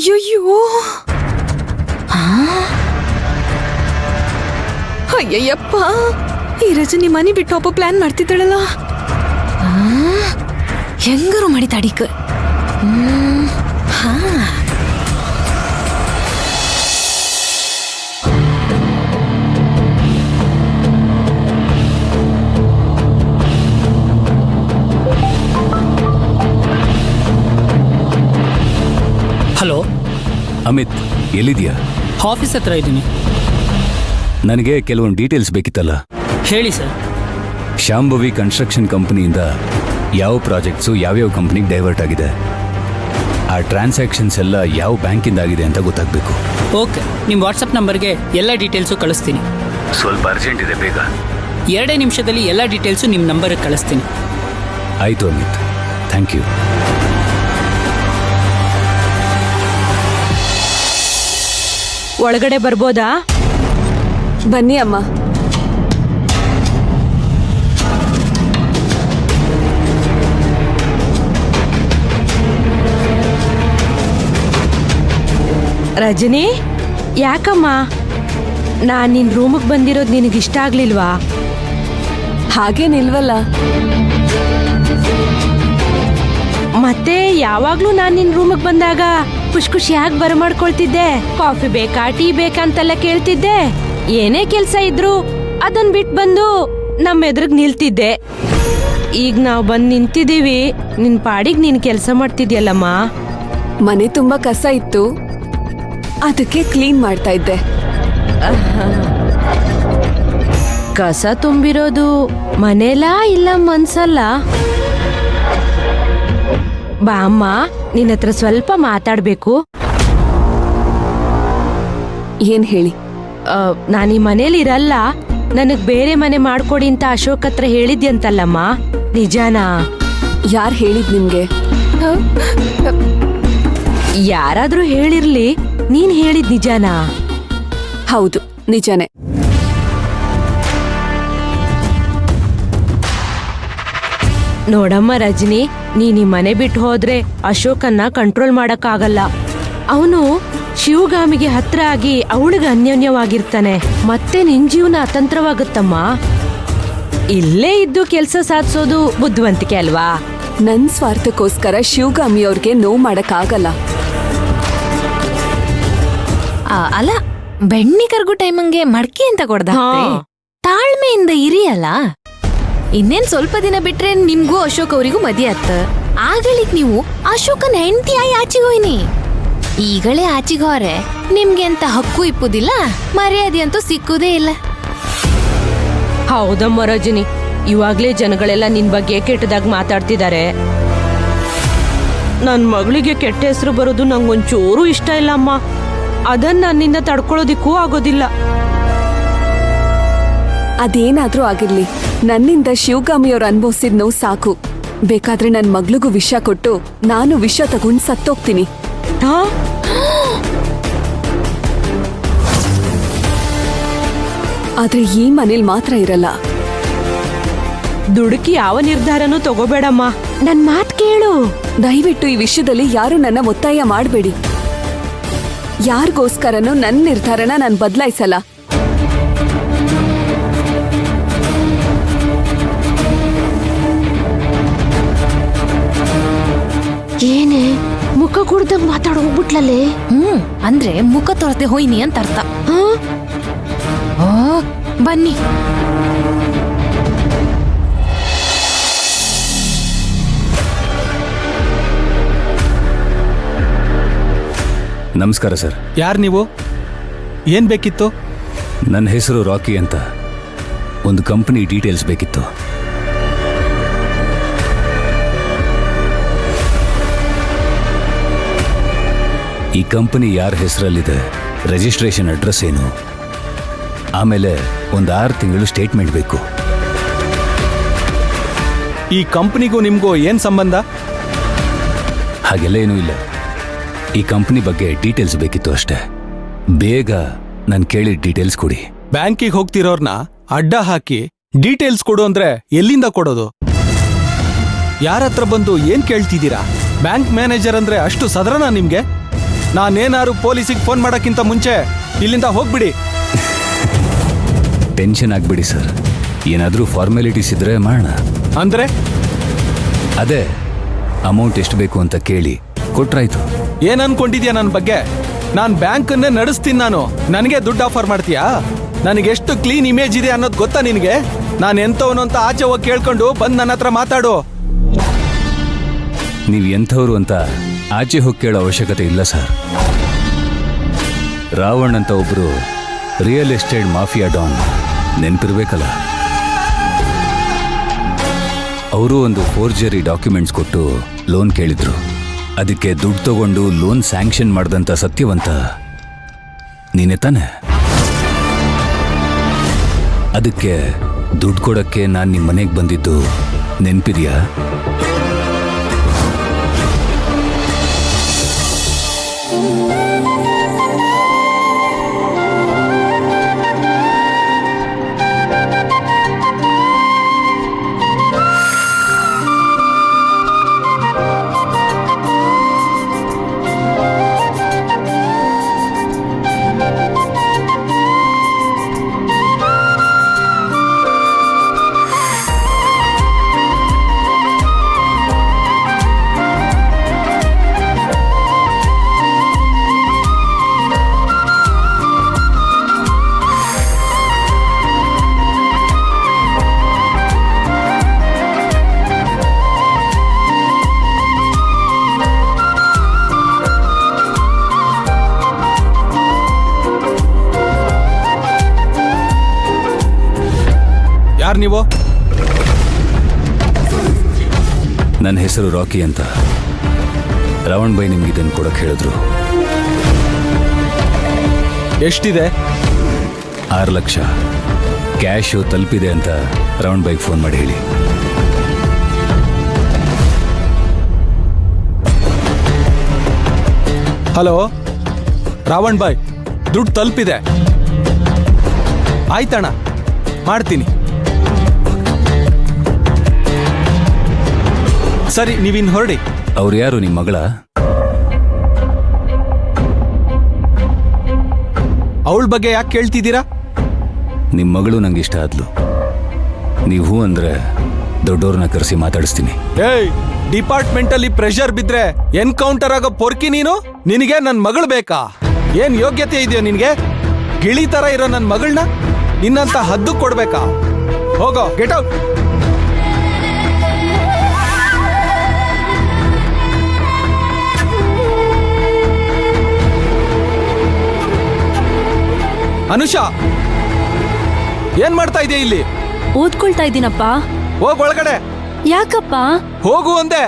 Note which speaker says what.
Speaker 1: ಅಯ್ಯಯ್ಯೋ, ಅಯ್ಯಯ್ಯಪ್ಪ, ಈ ರಜನಿ ಮನೆ ಬಿಟ್ಟು ಒಬ್ಬ ಪ್ಲಾನ್ ಮಾಡ್ತಿದ್ದಾಳಲ್ಲ. ಹೆಂಗಾರು ಮಾಡಿ ತಾಡಿಕ.
Speaker 2: ಹಲೋ
Speaker 3: ಅಮಿತ್, ಎಲ್ಲಿದೆಯಾ?
Speaker 2: ಆಫೀಸ್ ಹತ್ರ ಇದ್ದೀನಿ.
Speaker 3: ನನಗೆ ಕೆಲವೊಂದು ಡೀಟೇಲ್ಸ್ ಬೇಕಿತ್ತಲ್ಲ.
Speaker 2: ಹೇಳಿ ಸರ್.
Speaker 3: ಶಾಂಭವಿ ಕನ್ಸ್ಟ್ರಕ್ಷನ್ ಕಂಪನಿಯಿಂದ ಯಾವ ಪ್ರಾಜೆಕ್ಟ್ಸು ಯಾವ್ಯಾವ ಕಂಪ್ನಿಗೆ ಡೈವರ್ಟ್ ಆಗಿದೆ, ಆ ಟ್ರಾನ್ಸಾಕ್ಷನ್ಸ್ ಎಲ್ಲ ಯಾವ ಬ್ಯಾಂಕಿಂದ ಆಗಿದೆ ಅಂತ ಗೊತ್ತಾಗಬೇಕು.
Speaker 2: ಓಕೆ, ನಿಮ್ಮ ವಾಟ್ಸಪ್ ನಂಬರ್ಗೆ ಎಲ್ಲ ಡೀಟೇಲ್ಸು ಕಳಿಸ್ತೀನಿ.
Speaker 3: ಸ್ವಲ್ಪ ಅರ್ಜೆಂಟ್ ಇದೆ, ಬೇಗ.
Speaker 2: 2 ನಿಮಿಷದಲ್ಲಿ ಎಲ್ಲ ಡೀಟೇಲ್ಸು ನಿಮ್ಮ ನಂಬರ್ಗೆ ಕಳಿಸ್ತೀನಿ.
Speaker 3: ಆಯಿತು ಅಮಿತ್, ಥ್ಯಾಂಕ್ ಯು.
Speaker 1: ಒಳಗಡೆ ಬರ್ಬೋದಾ?
Speaker 4: ಬನ್ನಿ ಅಮ್ಮ.
Speaker 1: ರಜನಿ, ಯಾಕಮ್ಮ ನಾನ್ ನಿನ್ ರೂಮಿಗೆ ಬಂದಿರೋದು ನಿನಗಿಷ್ಟ ಆಗ್ಲಿಲ್ವಾ?
Speaker 4: ಹಾಗೇನಿಲ್ವಲ್ಲ.
Speaker 1: ಮತ್ತೆ ಯಾವಾಗ್ಲೂ ನಾನ್ ನಿನ್ ರೂಮಿಗೆ ಬಂದಾಗ ಖುಷಿಯಾಗಿ ಬರಮಾಡ್ಕೊಳ್ತಿದ್ದೆ. ಕಾಫಿ ಬೇಕಾ, ಟೀ ಬೇಕಾ ಅಂತೆಲ್ಲ ಕೇಳ್ತಿದ್ದೆ. ಏನೇ ಕೆಲ್ಸ ಇದ್ರು ಅದನ್ ಬಿಟ್ಟು ಬಂದು ನಮ್ಮ ಎದುರಿಗೆ ನಿಲ್ತಿದ್ದೆ. ಈಗ ನಾವ್ ಬಂದ್ ನಿಂತಿದೀವಿ, ನಿನ್ ಪಾಡಿಗೆ ನೀನ್ ಕೆಲಸ ಮಾಡ್ತಿದ್ಯಲ್ಲಮ್ಮ.
Speaker 4: ಮನೆ ತುಂಬಾ ಕಸ ಇತ್ತು, ಅದಕ್ಕೆ ಕ್ಲೀನ್ ಮಾಡ್ತಾ ಇದ್ದೆ.
Speaker 1: ಕಸ ತುಂಬಿರೋದು ಮನೇಲ ಇಲ್ಲ ಮನ್ಸಲ್ಲ? ಬಾ ಅಮ್ಮ, ನಿನ್ನ ಹತ್ರ ಸ್ವಲ್ಪ ಮಾತಾಡ್ಬೇಕು.
Speaker 4: ಏನ್ ಹೇಳಿ?
Speaker 1: ನಾನು ಈ ಮನೇಲಿ ಇರಲ್ಲ, ನನಗ್ ಬೇರೆ ಮನೆ ಮಾಡ್ಕೊಡಿ ಅಂತ ಅಶೋಕ್ ಹತ್ರ ಹೇಳಿದ್ಯಂತಲ್ಲಮ್ಮ, ನಿಜಾನಾ?
Speaker 4: ಯಾರ್ ಹೇಳಿದ್ ನಿಮ್ಗೆ?
Speaker 1: ಯಾರಾದ್ರೂ ಹೇಳಿರ್ಲಿ, ನೀನ್ ಹೇಳಿದ್ ನಿಜಾನಾ?
Speaker 4: ಹೌದು, ನಿಜಾನೇ.
Speaker 1: ನೋಡಮ್ಮ ರಜನಿ, ನೀನ್ ಈ ಮನೆ ಬಿಟ್ಟು ಹೋದ್ರೆ ಅಶೋಕನ್ನ ಕಂಟ್ರೋಲ್ ಮಾಡಕ್ಕಾಗಲ್ಲ. ಅವನು ಶಿವಗಾಮಿಗೆ ಹತ್ರ ಆಗಿ ಅವಳಿಗೆ ಅನ್ಯೋನ್ಯವಾಗಿರ್ತಾನೆ. ಮತ್ತೆ ನಿನ್ ಜೀವನ ಅತಂತ್ರವಾಗುತ್ತಮ್ಮ. ಇಲ್ಲೇ ಇದ್ದು ಕೆಲ್ಸ ಸಾಧಿಸೋದು ಬುದ್ಧಿವಂತಿಕೆ ಅಲ್ವಾ?
Speaker 4: ನನ್ ಸ್ವಾರ್ಥಕ್ಕೋಸ್ಕರ ಶಿವಗಾಮಿ ಅವ್ರಿಗೆ ನೋವು ಮಾಡಕ್ಕಾಗಲ್ಲ.
Speaker 5: ಅಲ್ಲ, ಬೆಣ್ಣಿ ಕರ್ಗು ಟೈಮಂಗೆ ಮಡ್ಕೆ ಅಂತ ಕೊಡ್ದ. ತಾಳ್ಮೆಯಿಂದ ಇರಿಯಲ್ಲ. ಇನ್ನೇನ್ ಸ್ವಲ್ಪ ದಿನ ಬಿಟ್ರೆ ನಿಮ್ಗೂ ಅಶೋಕ್ ಅವರಿಗೂ ಮದಿ ಆತ. ಆಗಳಿಗ್ ನೀವು ಅಶೋಕನ್ ಹೆಂಡತಿ ಆಗಿ ಆಚಿಗೋಯ್ನಿ. ಈಗಳೇ ಆಚಿಗೋರೆ ನಿಮ್ಗೆ ಅಂತ ಹಕ್ಕು ಇಪ್ಪುದಿಲ್ಲ, ಮರ್ಯಾದೆ ಅಂತೂ ಸಿಕ್ಕುದೇ ಇಲ್ಲ.
Speaker 1: ಹೌದಮ್ಮ ರಜನಿ, ಇವಾಗ್ಲೇ ಜನಗಳೆಲ್ಲ ನಿನ್ ಬಗ್ಗೆ ಕೆಟ್ಟದಾಗ ಮಾತಾಡ್ತಿದ್ದಾರೆ. ನನ್ ಮಗಳಿಗೆ ಕೆಟ್ಟ ಹೆಸರು ಬರೋದು ನಂಗೊಂಚೂರು ಇಷ್ಟ ಇಲ್ಲ ಅಮ್ಮ. ಅದನ್ನ ನನ್ನಿಂದ ತಡ್ಕೊಳ್ಳೋದಿಕ್ಕೂ ಆಗೋದಿಲ್ಲ.
Speaker 4: ಅದೇನಾದ್ರೂ ಆಗಿರ್ಲಿ, ನನ್ನಿಂದ ಶಿವಗಾಮಿಯವ್ರು ಅನ್ಭವಿಸಿದ್ ನೋವು ಸಾಕು. ಬೇಕಾದ್ರೆ ನನ್ ಮಗ್ಳಿಗೂ ವಿಷ ಕೊಟ್ಟು ನಾನು ವಿಷ ತಗೊಂಡ್ ಸತ್ತೋಗ್ತೀನಿ. ಆದ್ರೆ ಈ ಮನೇಲಿ ಮಾತ್ರ ಇರಲ್ಲ.
Speaker 1: ದುಡುಕಿ ಯಾವ ನಿರ್ಧಾರನೂ ತಗೋಬೇಡಮ್ಮ, ನನ್ ಮಾತ್ ಕೇಳು.
Speaker 4: ದಯವಿಟ್ಟು ಈ ವಿಷಯದಲ್ಲಿ ಯಾರು ನನ್ನ ಒತ್ತಾಯ ಮಾಡಬೇಡಿ. ಯಾರಿಗೋಸ್ಕರನೂ ನನ್ನ ನಿರ್ಧಾರನ ನಾನು ಬದಲಾಯಿಸಲ್ಲ.
Speaker 1: ಏನೇ ಮುಖ ಕುಡ್ದಂಗ್ ಮಾತಾಡ ಹೋಗ್ಬಿಟ್ಲಲ್ಲೇ?
Speaker 5: ಅಂದ್ರೆ ಮುಖ ತೊರತೆ ಹೋಯ್ನಿ ಅಂತ ಅರ್ಥ. ಓ, ಬನ್ನಿ.
Speaker 3: ನಮಸ್ಕಾರ ಸರ್.
Speaker 6: ಯಾರು ನೀವು? ಏನ್ ಬೇಕಿತ್ತು?
Speaker 3: ನನ್ನ ಹೆಸರು ರಾಕಿ ಅಂತ. ಒಂದು ಕಂಪನಿ ಡೀಟೇಲ್ಸ್ ಬೇಕಿತ್ತು. ಈ ಕಂಪನಿ ಯಾರ ಹೆಸರಲ್ಲಿದೆ, ರಿಜಿಸ್ಟ್ರೇಷನ್ ಅಡ್ರೆಸ್ ಏನು, ಆಮೇಲೆ ಒಂದು 6 ತಿಂಗಳು ಸ್ಟೇಟ್ಮೆಂಟ್ ಬೇಕು.
Speaker 6: ಈ ಕಂಪನಿಗೂ ನಿಮ್ಗೂ ಏನ್ ಸಂಬಂಧ?
Speaker 3: ಹಾಗೆಲ್ಲ ಏನೂ ಇಲ್ಲ. ಈ ಕಂಪನಿ ಬಗ್ಗೆ ಡೀಟೇಲ್ಸ್ ಬೇಕಿತ್ತು ಅಷ್ಟೇ. ಬೇಗ ನಾನು ಕೇಳಿದ ಡೀಟೇಲ್ಸ್ ಕೊಡಿ.
Speaker 6: ಬ್ಯಾಂಕಿಗೆ ಹೋಗ್ತಿರೋರ್ನ ಅಡ್ಡ ಹಾಕಿ ಡೀಟೇಲ್ಸ್ ಕೊಡು ಅಂದ್ರೆ ಎಲ್ಲಿಂದ ಕೊಡೋದು? ಯಾರ ಹತ್ರ ಬಂದು ಏನ್ ಕೇಳ್ತಿದ್ದೀರಾ? ಬ್ಯಾಂಕ್ ಮ್ಯಾನೇಜರ್ ಅಂದ್ರೆ ಅಷ್ಟು ಸದರನಾ ನಿಮ್ಗೆ? ನಾನೇನಾರು ಪೊಲೀಸಿಗೆ ಫೋನ್ ಮಾಡಕ್ಕಿಂತ ಮುಂಚೆ ಇಲ್ಲಿಂದ ಹೋಗ್ಬಿಡಿ.
Speaker 3: ಟೆನ್ಷನ್ ಆಗ್ಬಿಡಿ ಸರ್, ಏನಾದರೂ ಫಾರ್ಮಾಲಿಟೀಸ್ ಇದ್ರೆ ಮಾಡೋಣ.
Speaker 6: ಅಂದ್ರೆ
Speaker 3: ಅದೇ ಅಮೌಂಟ್ ಎಷ್ಟು ಬೇಕು ಅಂತ ಕೇಳಿ ಕೊಟ್ರಾಯ್ತು.
Speaker 6: ಏನ್ ಅನ್ಕೊಂಡಿದ್ಯಾ ನನ್ನ ಬಗ್ಗೆ? ನಾನ್ ಬ್ಯಾಂಕನ್ನೇ ನಡೆಸ್ತೀನಿ ನಾನು. ನನಗೆ ದುಡ್ಡು ಆಫರ್ ಮಾಡ್ತೀಯಾ? ನನಗೆ ಎಷ್ಟು ಕ್ಲೀನ್ ಇಮೇಜ್ ಇದೆ ಅನ್ನೋದು ಗೊತ್ತಾ ನಿನಗೆ? ನಾನು ಎಂಥವನು ಅಂತ ಆಚೆ ಹೋಗಿ ಕೇಳ್ಕೊಂಡು ಬಂದು ನನ್ನ ಹತ್ರ ಮಾತಾಡು.
Speaker 3: ನೀವು ಎಂಥವ್ರು ಅಂತ ಆಚೆ ಹೋಗಿ ಕೇಳೋ ಅವಶ್ಯಕತೆ ಇಲ್ಲ ಸರ್. ರಾವಣ್ ಅಂತ ಒಬ್ರು ರಿಯಲ್ ಎಸ್ಟೇಟ್ ಮಾಫಿಯಾ ಡಾನ್ ನೆನ್ಪಿರ್ಬೇಕಲ್ಲ. ಅವರು ಒಂದು ಫೋರ್ಜರಿ ಡಾಕ್ಯುಮೆಂಟ್ಸ್ ಕೊಟ್ಟು ಲೋನ್ ಕೇಳಿದ್ರು. ಅದಕ್ಕೆ ದುಡ್ಡು ತಗೊಂಡು ಲೋನ್ ಸ್ಯಾಂಕ್ಷನ್ ಮಾಡಿದಂಥ ಸತ್ಯವಂತ ನೀನೇ ತಾನೆ? ಅದಕ್ಕೆ ದುಡ್ಡು ಕೊಡಕ್ಕೆ ನಾನು ನಿಮ್ಮ ಮನೆಗೆ ಬಂದಿದ್ದು ನೆನ್ಪಿದೆಯಾ?
Speaker 6: ಯಾರು ನೀವು?
Speaker 3: ನನ್ನ ಹೆಸರು ರಾಕಿ ಅಂತ. ರಾವಣ್ ಬೈ ನಿಮ್ಗೆ ಇದನ್ನು ಕೊಡಕ್ಕೆ ಹೇಳಿದ್ರು.
Speaker 6: ಎಷ್ಟಿದೆ?
Speaker 3: 6 ಲಕ್ಷ ಕ್ಯಾಶು ತಲುಪಿದೆ ಅಂತ ರಾವಣ್ ಬೈಗೆ ಫೋನ್ ಮಾಡಿ ಹೇಳಿ.
Speaker 6: ಹಲೋ ರಾವಣ್ ಬಾಯ್, ದುಡ್ಡು ತಲುಪಿದೆ. ಆಯ್ತಣ್ಣ, ಮಾಡ್ತೀನಿ. ಸರಿ, ನೀವಿನ್ ಹೊರಡಿ.
Speaker 3: ಅವ್ರು ಯಾರು, ನಿಮ್ಮ ಮಗಳ?
Speaker 6: ಅವಳ ಬಗ್ಗೆ ಯಾಕೆ ಕೇಳ್ತಿದ್ದೀರಾ?
Speaker 3: ನಿಮ್ಮ ಮಗಳು ನಂಗೆ ಇಷ್ಟ ಆದ್ಲು. ನೀವು ಅಂದ್ರೆ ದೊಡ್ಡವ್ರನ್ನ ಕರೆಸಿ ಮಾತಾಡಿಸ್ತೀನಿ.
Speaker 6: ಏಯ್, ಡಿಪಾರ್ಟ್ಮೆಂಟ್ ಅಲ್ಲಿ ಪ್ರೆಷರ್ ಬಿದ್ರೆ ಎನ್ಕೌಂಟರ್ ಆಗೋ ಪೊರ್ಕಿ ನೀನು? ನಿನಗೆ ನನ್ ಮಗಳು ಬೇಕಾ? ಏನ್ ಯೋಗ್ಯತೆ ಇದೆಯೋ ನಿನ್ಗೆ? ಗಿಳಿ ತರ ಇರೋ ನನ್ ಮಗಳನ್ನ ನಿನ್ನಂತ ಹದ್ದು ಕೊಡ್ಬೇಕಾ? ಹೋಗೋ, ಗೆಟ್ ಔಟ್. ಅನುಷಾ, ಏನ್ ಮಾಡ್ತಾ ಇದೆಯಾ ಇಲ್ಲಿ?
Speaker 1: ಓದ್ಕೊಳ್ತಾ ಇದ್ದೀನಪ್ಪ.
Speaker 6: ಹೋಗ್ ಒಳಗಡೆ.
Speaker 1: ಯಾಕಪ್ಪ?
Speaker 6: ಹೋಗು ಅಂದೆ.